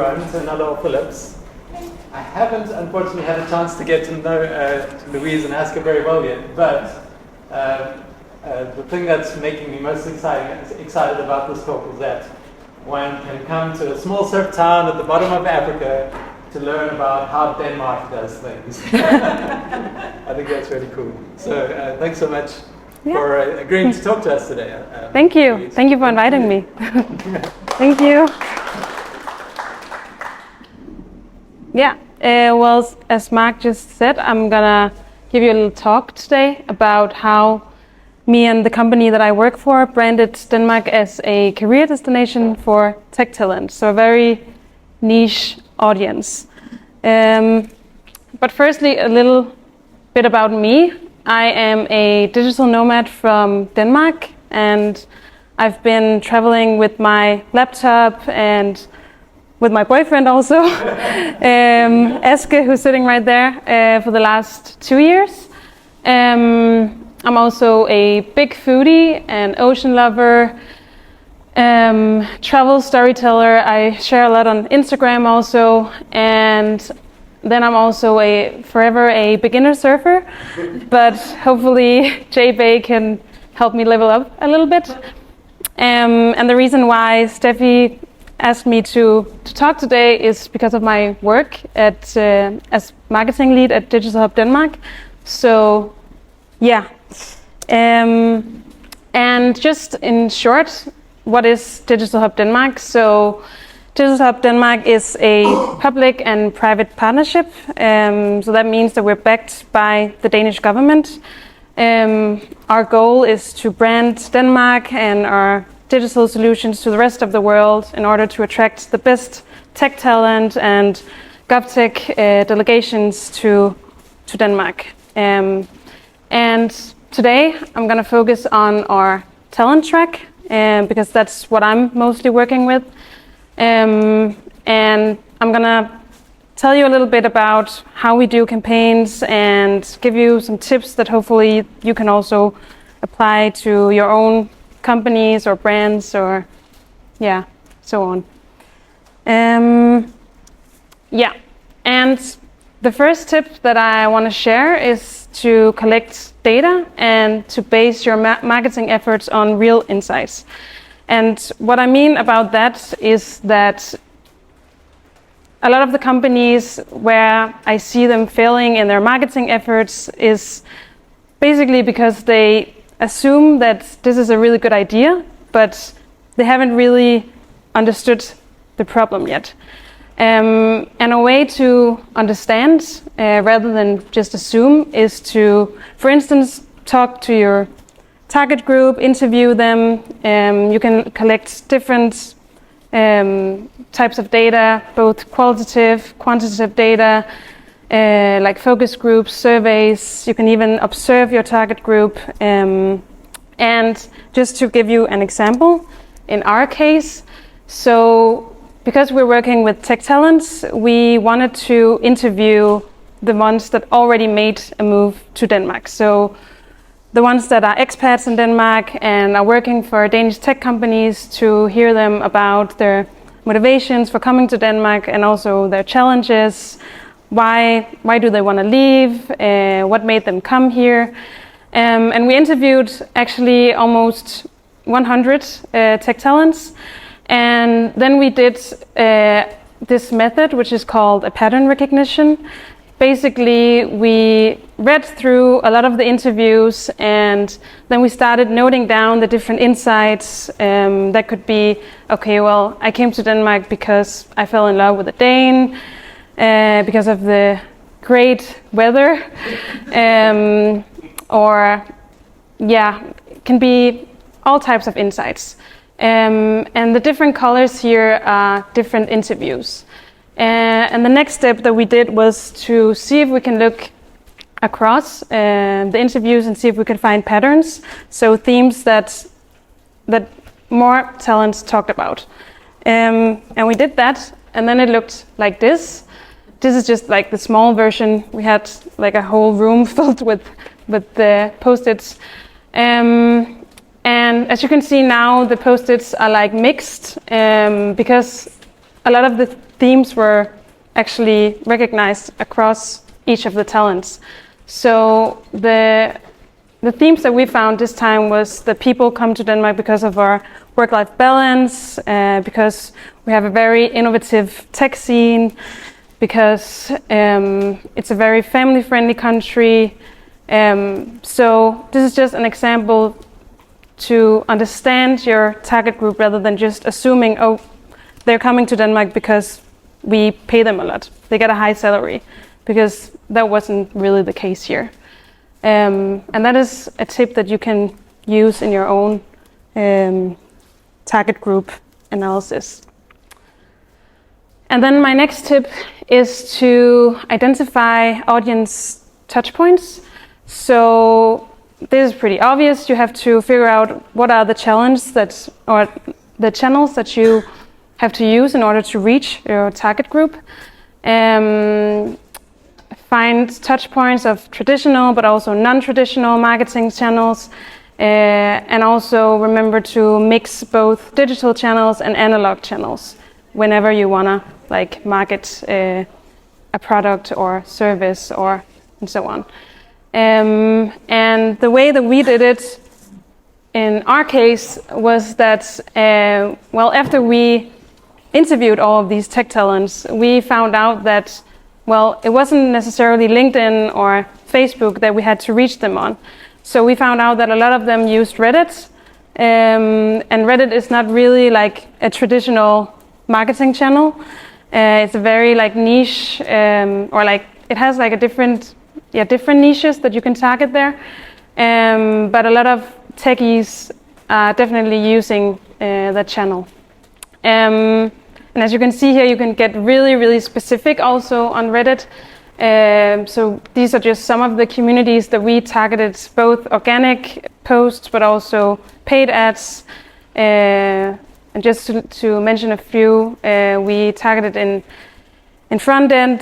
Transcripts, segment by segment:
everyone to Nalo Phillips. I haven't, unfortunately, had a chance to get to know Louise and ask her very well yet, but the thing that's making me most excited about this talk is that one can come to a small surf town at the bottom of Africa to learn about how Denmark does things. I think that's really cool. So thanks so much for agreeing to talk to us today. Thank you. Louise. Thank you for inviting me. Thank you. Yeah, well, as Mark just said, I'm gonna give you a little talk today about how me and the company that I work for branded Denmark as a career destination for tech talent. So a very niche audience. But firstly, a little bit about me. I am a digital nomad from Denmark, and I've been traveling with my laptop and with my boyfriend also, Eske, who's sitting right there, for the last 2 years. I'm also a big foodie, an ocean lover, travel storyteller. I share a lot on Instagram also, and then I'm also forever a beginner surfer, but hopefully J-Bay can help me level up a little bit. And the reason why Steffi asked me to talk today is because of my work as marketing lead at Digital Hub Denmark. So yeah, and just in short, what is Digital Hub Denmark? So Digital Hub Denmark is a public and private partnership. So that means that we're backed by the Danish government. Our goal is to brand Denmark and our digital solutions to the rest of the world in order to attract the best tech talent and GovTech delegations to Denmark. And today I'm going to focus on our talent track because that's what I'm mostly working with. And I'm going to tell you a little bit about how we do campaigns and give you some tips that hopefully you can also apply to your own companies or brands or so on. And the first tip that I want to share is to collect data and to base your marketing efforts on real insights. And what I mean about that is that a lot of the companies where I see them failing in their marketing efforts is basically because they assume that this is a really good idea, but they haven't really understood the problem yet. And a way to understand rather than just assume is to, for instance, talk to your target group, interview them. You can collect different types of data, both qualitative, quantitative data, like focus groups, surveys. You can even observe your target group. And just to give you an example, in our case, so because we're working with tech talents, we wanted to interview the ones that already made a move to Denmark. So the ones that are expats in Denmark and are working for Danish tech companies, to hear them about their motivations for coming to Denmark and also their challenges. Why do they want to leave? What made them come here? And we interviewed actually almost 100 tech talents. And then we did this method, which is called a pattern recognition. Basically, we read through a lot of the interviews, and then we started noting down the different insights. That could be, okay, well, I came to Denmark because I fell in love with a Dane, because of the great weather, or it can be all types of insights. And the different colors here are different interviews. And the next step that we did was to see if we can look across the interviews and see if we can find patterns, so themes that more talents talked about. And we did that, and then it looked like this. This is just like the small version. We had like a whole room filled with the post-its. And as you can see now, the post-its are like mixed because a lot of the themes were actually recognized across each of the talents. So the themes that we found this time was that people come to Denmark because of our work-life balance, because we have a very innovative tech scene, because it's a very family-friendly country. So this is just an example to understand your target group rather than just assuming, oh, they're coming to Denmark because we pay them a lot. They get a high salary, because that wasn't really the case here. And that is a tip that you can use in your own target group analysis. And then my next tip is to identify audience touchpoints. So this is pretty obvious. You have to figure out what are the channels that you have to use in order to reach your target group. Find touch points of traditional but also non-traditional marketing channels, and also remember to mix both digital channels and analog channels whenever you wanna market a product or service and so on. And the way that we did it in our case was that after we interviewed all of these tech talents, we found out that it wasn't necessarily LinkedIn or Facebook that we had to reach them on. So we found out that a lot of them used Reddit, and Reddit is not really like a traditional marketing channel. It's a very niche, it has different niches that you can target there. But a lot of techies are definitely using that channel. And as you can see here, you can get really, really specific also on Reddit. So these are just some of the communities that we targeted, both organic posts, but also paid ads. And just to mention a few, we targeted in front end,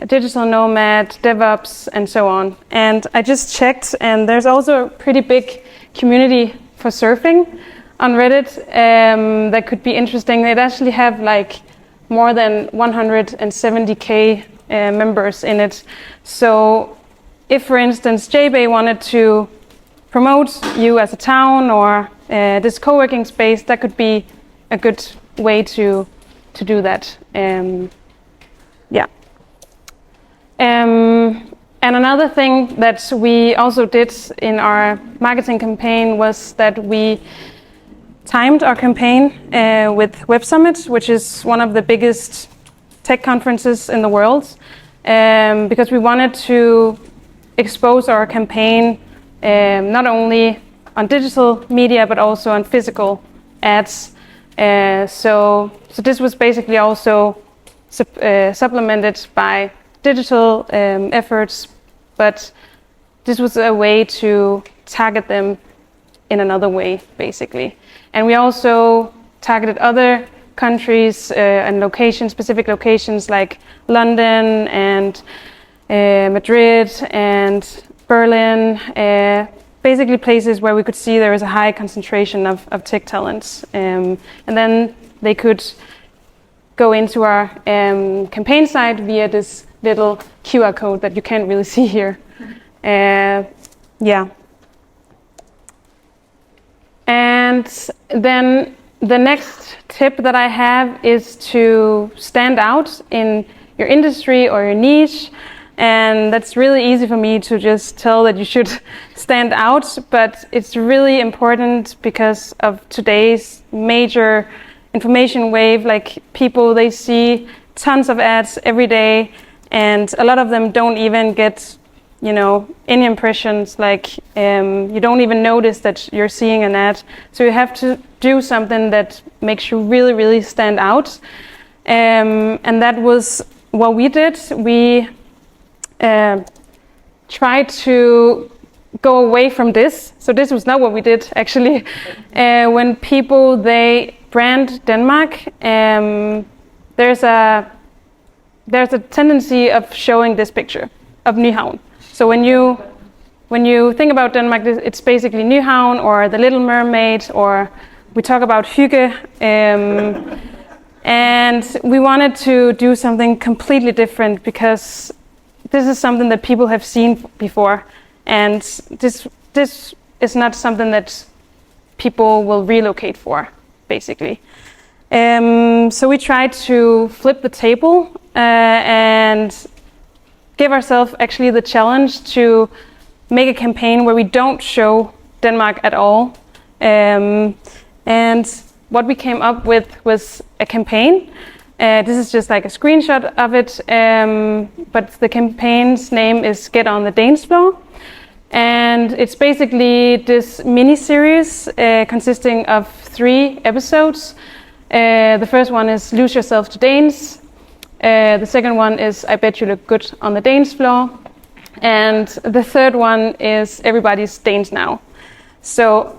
digital nomad, DevOps, and so on. And I just checked, and there's also a pretty big community for surfing on Reddit that could be interesting. They'd actually have more than 170k members in it. So if, for instance, JBay wanted to promote you as a town or this co-working space, that could be a good way to do that. And another thing that we also did in our marketing campaign was that we timed our campaign with Web Summit, which is one of the biggest tech conferences in the world, because we wanted to expose our campaign not only on digital media but also on physical ads. So this was basically also supplemented by digital efforts, but this was a way to target them in another way, basically. And we also targeted other countries and locations, specific locations like London and Madrid and Berlin, basically places where we could see there was a high concentration of tech talents. And then they could go into our campaign site via this little QR code that you can't really see here. And then the next tip that I have is to stand out in your industry or your niche. And that's really easy for me to just tell that you should stand out, but it's really important because of today's major information wave. People, they see tons of ads every day, and a lot of them don't even get any impressions. You don't even notice that you're seeing an ad. So you have to do something that makes you really, really stand out. And that was what we did. We tried to go away from this. So this was not what we did, actually. When people, they brand Denmark, there's a tendency of showing this picture of Nyhavn. So when you think about Denmark, it's basically Nyhavn or the Little Mermaid, or we talk about hygge. And we wanted to do something completely different because this is something that people have seen before, and this is not something that people will relocate for, basically. So we tried to flip the table and give ourselves actually the challenge to make a campaign where we don't show Denmark at all. And what we came up with was a campaign. This is just like a screenshot of it, but the campaign's name is Get on the Dance Floor. And it's basically this mini-series consisting of 3 episodes. The first one is Lose Yourself to Dance. The second one is I Bet You Look Good on the Dance Floor. And the third one is Everybody's Dance Now. So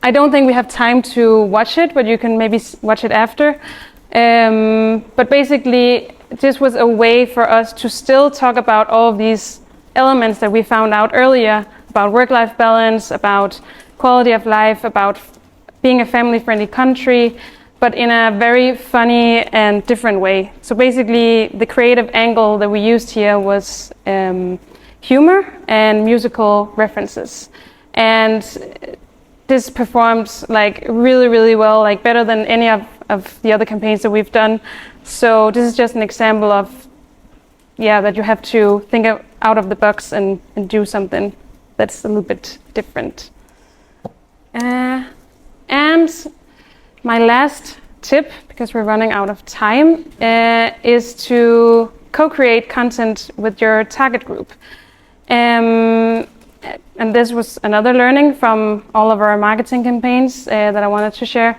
I don't think we have time to watch it, but you can maybe watch it after. But basically, this was a way for us to still talk about all of these elements that we found out earlier about work-life balance, about quality of life, about being a family-friendly country, but in a very funny and different way. So basically, the creative angle that we used here was humor and musical references. And this performed like really, really well, like better than any of the other campaigns that we've done. So this is just an example of, that you have to think out of the box and do something that's a little bit different. And my last tip, because we're running out of time, is to co-create content with your target group. And this was another learning from all of our marketing campaigns that I wanted to share.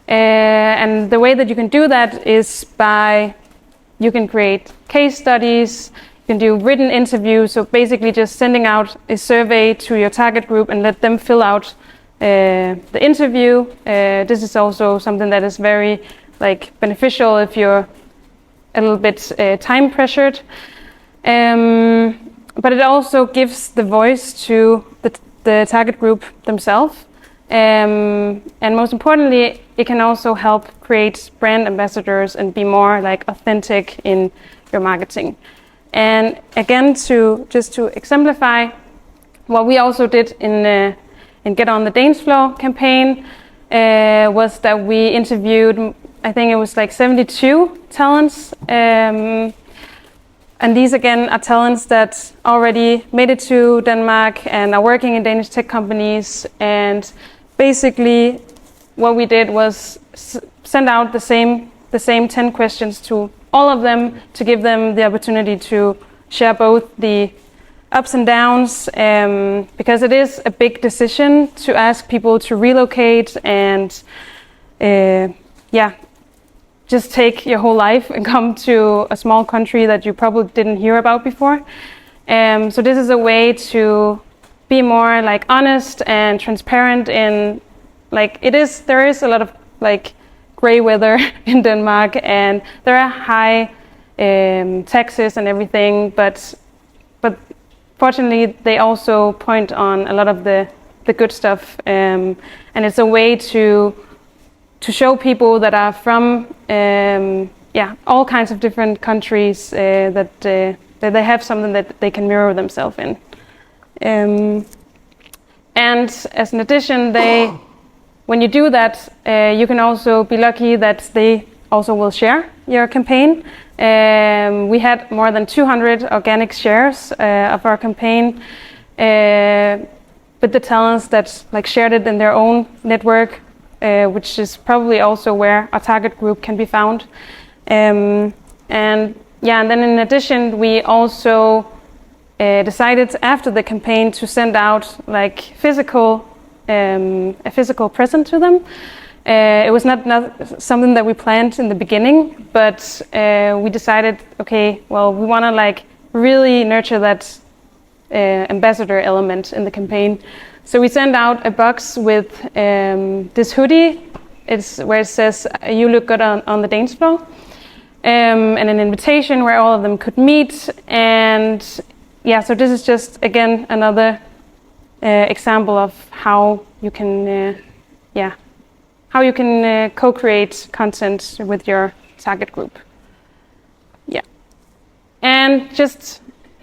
And the way that you can do that is you can create case studies, you can do written interviews, so basically just sending out a survey to your target group and let them fill out the interview. This is also something that is very beneficial if you're a little bit time pressured. But it also gives the voice to the target group themselves. And most importantly, it can also help create brand ambassadors and be more authentic in your marketing. And again, to exemplify, what we also did in Get on the Dance Floor campaign was that we interviewed, I think it was 72 talents. And these again are talents that already made it to Denmark and are working in Danish tech companies. And basically what we did was send out the same 10 questions to all of them to give them the opportunity to share both the ups and downs, because it is a big decision to ask people to relocate and just take your whole life and come to a small country that you probably didn't hear about before. So this is a way to be more honest and transparent in there is a lot of gray weather in Denmark, and there are high taxes and everything, but fortunately they also point on a lot of the good stuff, and it's a way to show people that are from all kinds of different countries that they have something that they can mirror themselves in. And as an addition, when you do that, you can also be lucky that they also will share your campaign. We had more than 200 organic shares of our campaign with the talents that shared it in their own network, which is probably also where our target group can be found. And then in addition, we also decided after the campaign to send out a physical present to them. It was not something that we planned in the beginning, but we decided, okay, well, we want to really nurture that ambassador element in the campaign. So we sent out a box with this hoodie. It's where it says, "You look good on the dance floor," and an invitation where all of them could meet. And so this is just again another example of how you can co-create content with your target group. Yeah. And just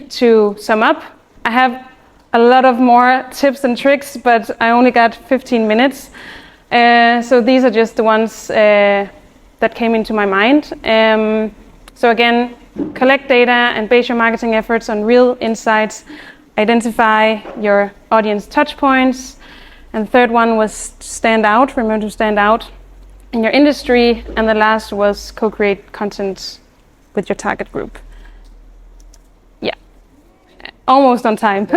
to sum up, I have a lot of more tips and tricks, but I only got 15 minutes. So these are just the ones that came into my mind. So again, collect data and base your marketing efforts on real insights. Identify your audience touch points. And the third one was stand out. Remember to stand out in your industry. And the last was co-create content with your target group. Yeah, almost on time.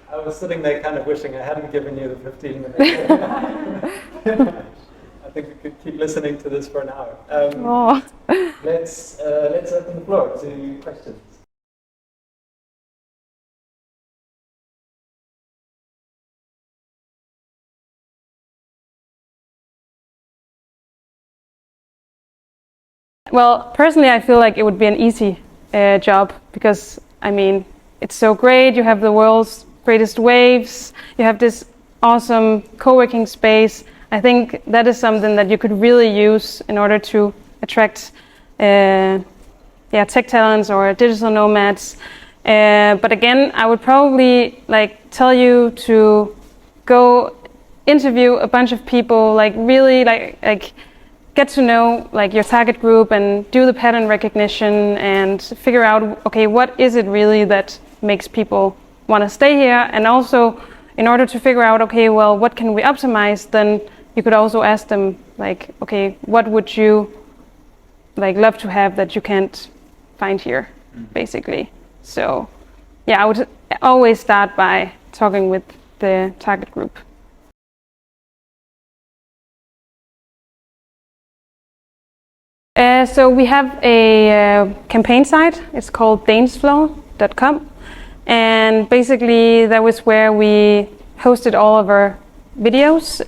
I was sitting there kind of wishing I hadn't given you the 15 minutes. I think we could keep listening to this for an hour. Let's open the floor to questions. Well, personally, I feel like it would be an easy job because, I mean, it's so great. You have the world's greatest waves. You have this awesome co-working space. I think that is something that you could really use in order to attract tech talents or digital nomads. But again, I would probably tell you to go interview a bunch of people, really get to know your target group and do the pattern recognition and figure out, okay, what is it really that makes people want to stay here? And also, in order to figure out, okay, well, what can we optimize? Then you could also ask them, okay, what would you love to have that you can't find here, basically. So, yeah, I would always start by talking with the target group. So we have a campaign site. It's called danesflow.com, and basically that was where we hosted all of our videos,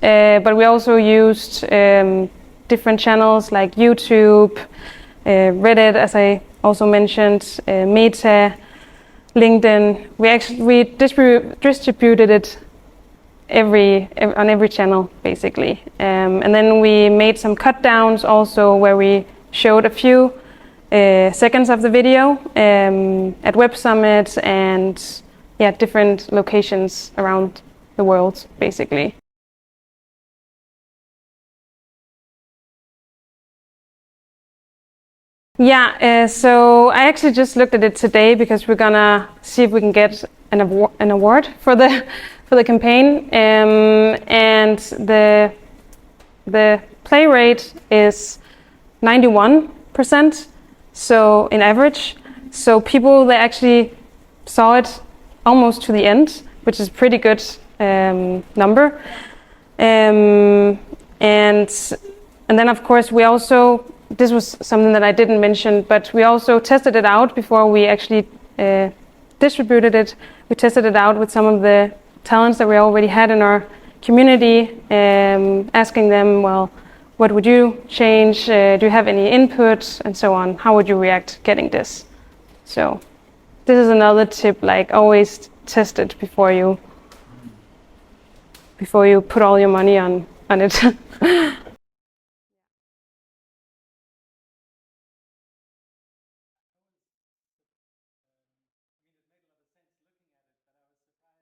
but we also used different channels like YouTube, Reddit, as I also mentioned, Meta, LinkedIn. We distributed it on every channel, basically. And then we made some cut downs also where we showed a few seconds of the video at web summits and different locations around the world, basically. Yeah, so I actually just looked at it today because we're gonna see if we can get an award for the campaign, and the play rate is 91%, so in average. So people, they actually saw it almost to the end, which is pretty good number. And then of course we also, this was something that I didn't mention, but we also tested it out before we actually distributed it. We tested it out with some of the talents that we already had in our community, asking them, well, what would you change? Do you have any input? And so on. How would you react getting this? So this is another tip, always test it before you put all your money on it.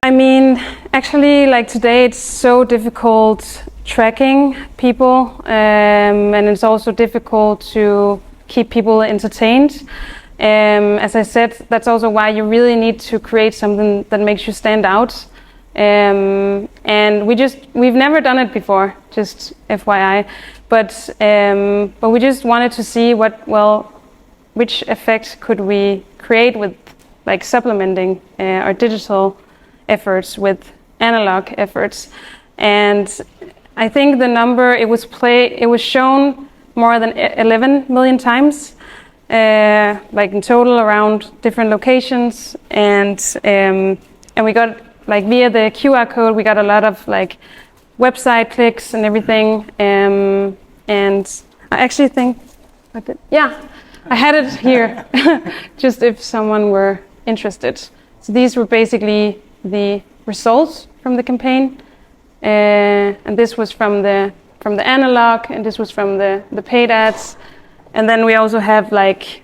I mean, actually, today it's so difficult tracking people, and it's also difficult to keep people entertained. As I said, that's also why you really need to create something that makes you stand out. And we've never done it before, just FYI. But we just wanted to see which effect could we create with supplementing our digital efforts with analog efforts. And I think the number, it was shown more than 11 million times, in total around different locations. And we got via the QR code, we got a lot of website clicks and everything. And I actually think I had it here, just if someone were interested. So these were basically the results from the campaign. and this was from the analog, and this was from the paid ads. And then we also have like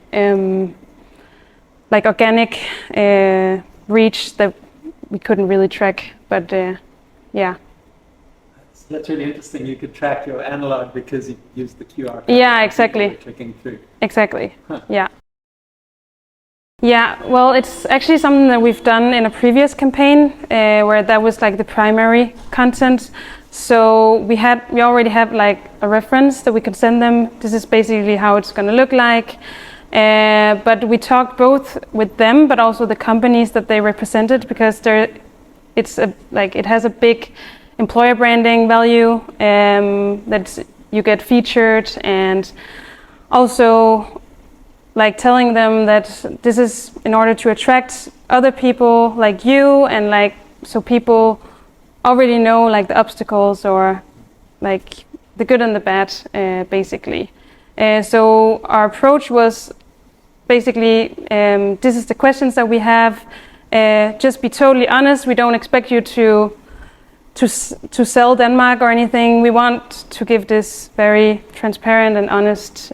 organic reach that we couldn't really track, but yeah. That's really interesting. You could track your analog because you used the QR code. Yeah, exactly. Clicking through. Exactly. Huh. Yeah. Yeah. Well, it's actually something that we've done in a previous campaign where that was like the primary content. So we already have like a reference that we could send them. This is basically how it's going to look like. But we talked both with them, but also the companies that they represented, because it has a big employer branding value, that you get featured, and also like telling them that this is in order to attract other people like you, and like so people already know like the obstacles or like the good and the bad, basically. So our approach was basically, this is the questions that we have. Just be totally honest. We don't expect you to sell Denmark or anything. We want to give this very transparent and honest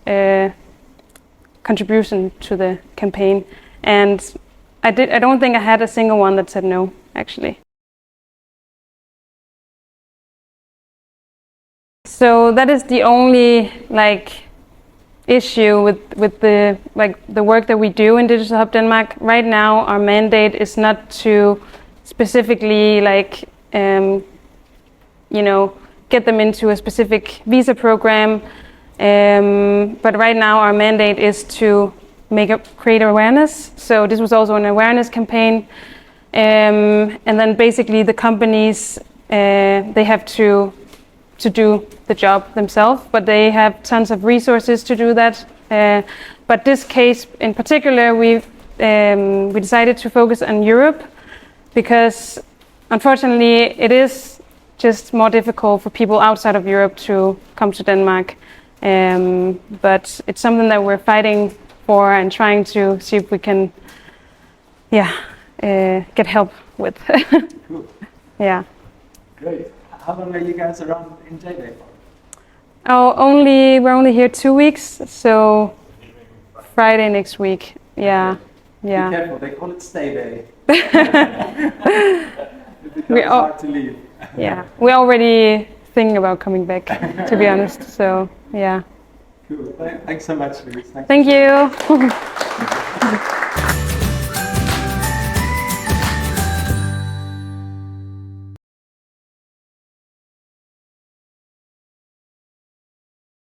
contribution to the campaign. And I don't think I had a single one that said no, actually. So that is the only like issue with the work that we do in Digital Hub Denmark. Right now, our mandate is not to specifically like get them into a specific visa program, but right now our mandate is to create awareness. So this was also an awareness campaign, and then basically the companies they have to do the job themselves, but they have tons of resources to do that. But this case in particular, we decided to focus on Europe, because unfortunately it is just more difficult for people outside of Europe to come to Denmark. But it's something that we're fighting for and trying to see if we can get help with. Cool. Yeah. Great. How long are you guys around in JDay for? Oh, we're only here 2 weeks, so Friday next week. Yeah. Yeah. Be careful, they call it stay day. It becomes hard to leave. Yeah, we're already thinking about coming back, to be honest. So yeah. Cool. Thanks so much, Louise. Thank you.